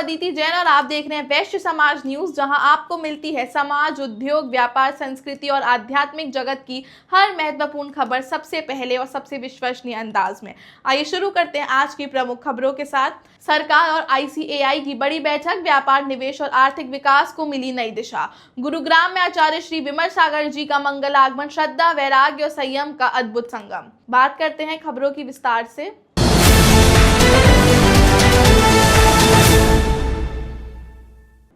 अदिति जैन और आप देख रहे हैं वैश्य समाज न्यूज, जहां आपको मिलती है समाज, उद्योग, व्यापार, संस्कृति और आध्यात्मिक जगत की हर महत्वपूर्ण खबर सबसे पहले और सबसे विश्वसनीय अंदाज में। आइए शुरू करते हैं आज की प्रमुख खबरों के साथ। सरकार और ICAI की बड़ी बैठक, व्यापार, निवेश और आर्थिक विकास को मिली नई दिशा। गुरुग्राम में आचार्य श्री विमल सागर जी का मंगल आगमन, श्रद्धा, वैराग्य और संयम का अद्भुत संगम। बात करते हैं खबरों की विस्तार से।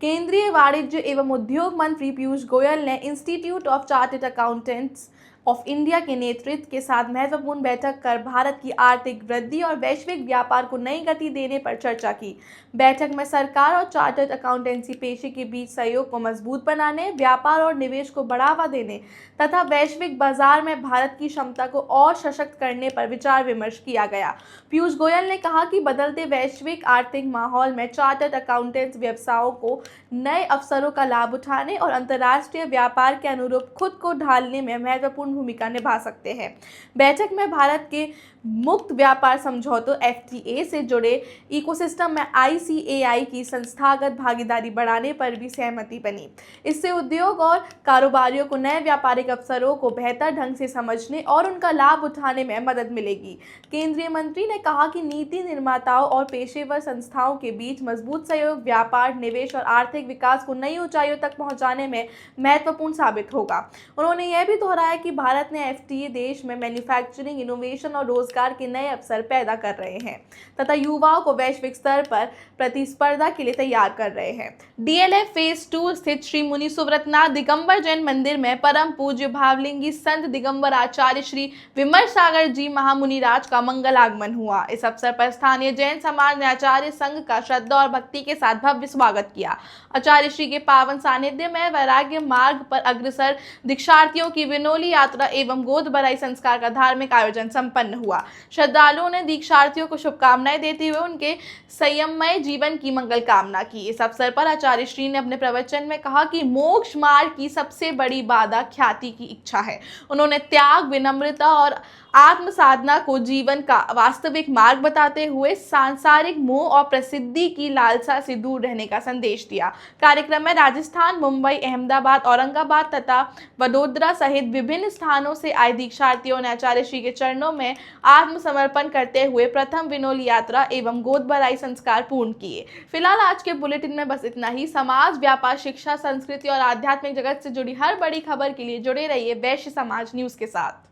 केंद्रीय वाणिज्य एवं उद्योग मंत्री पीयूष गोयल ने institute of chartered accountants of India के नेतृत्व के साथ महत्वपूर्ण बैठक कर भारत की आर्थिक वृद्धि और वैश्विक व्यापार को नई गति देने पर चर्चा की। बैठक में सरकार और चार्टर्ड अकाउंटेंसी पेशे के बीच सहयोग को मजबूत बनाने, व्यापार और निवेश को बढ़ावा देने तथा वैश्विक बाजार में भारत की क्षमता को और सशक्त करने पर विचार विमर्श किया गया। पीयूष गोयल ने कहा कि बदलते वैश्विक आर्थिक माहौल में चार्टर्ड अकाउंटेंट्स व्यवसायों को नए अवसरों का लाभ उठाने और अंतर्राष्ट्रीय व्यापार के अनुरूप खुद को ढालने में महत्वपूर्ण भूमिका निभा सकते हैं। बैठक में भारत के मुक्त व्यापार समझौतों FTA से जुड़े इकोसिस्टम में ICAI की संस्थागत भागीदारी बढ़ाने पर भी सहमति बनी। इससे उद्योग और कारोबारियों को नए व्यापारिक अवसरों को बेहतर ढंग से समझने और उनका लाभ उठाने में मदद मिलेगी। केंद्रीय मंत्री ने कहा कि नीति निर्माताओं और पेशेवर संस्थाओं के बीच मजबूत सहयोग व्यापार, निवेश और आर्थिक विकास को नई ऊंचाइयों तक पहुंचाने में महत्वपूर्ण साबित होगा। उन्होंने यह भी दोहराया कि भारत ने FTA देश में मैन्युफैक्चरिंग, इनोवेशन और रोजगार के नए अवसर पैदा कर रहे हैं तथा युवाओं को वैश्विक स्तर पर प्रतिस्पर्धा के लिए तैयार कर रहे हैं। DLF फेज 2 स्थित श्री मुनि सुव्रतनाथ दिगंबर जैन मंदिर में परम पूज्य भावलिंगी संत दिगंबर आचार्य श्री विमल सागर जी महामुनिराज का मंगल आगमन हुआ। इस अवसर पर स्थानीय जैन समाज ने आचार्य संघ का श्रद्धा और भक्ति के साथ भव्य स्वागत किया। आचार्य श्री के पावन सानिध्य में वैराग्य मार्ग पर अग्रसर दीक्षार्थियों की विनोली यात्रा एवं गोद भराई संस्कार का धार्मिक आयोजन संपन्न हुआ। श्रद्धालुओं ने दीक्षार्थियों को शुभकामनाएं देते हुए उनके संयममय जीवन की मंगल कामना की। इस अवसर पर आचार्य श्री ने अपने प्रवचन में कहा कि मोक्ष मार्ग की सबसे बड़ी बाधा ख्याति की इच्छा है। उन्होंने त्याग, विनम्रता और आत्म साधना को जीवन का वास्तविक मार्ग बताते हुए सांसारिक मोह और प्रसिद्धि की लालसा से दूर रहने का संदेश दिया। कार्यक्रम में राजस्थान, मुंबई, अहमदाबाद, औरंगाबाद तथा वडोदरा सहित विभिन्न स्थानों से आए दीक्षार्थियों ने आचार्य श्री के चरणों में आत्मसमर्पण करते हुए प्रथम विनोली यात्रा एवं गोद भराई संस्कार पूर्ण किए। फिलहाल आज के बुलेटिन में बस इतना ही। समाज, व्यापार, शिक्षा, संस्कृति और आध्यात्मिक जगत से जुड़ी हर बड़ी खबर के लिए जुड़े रहिए वैश्य समाज न्यूज के साथ।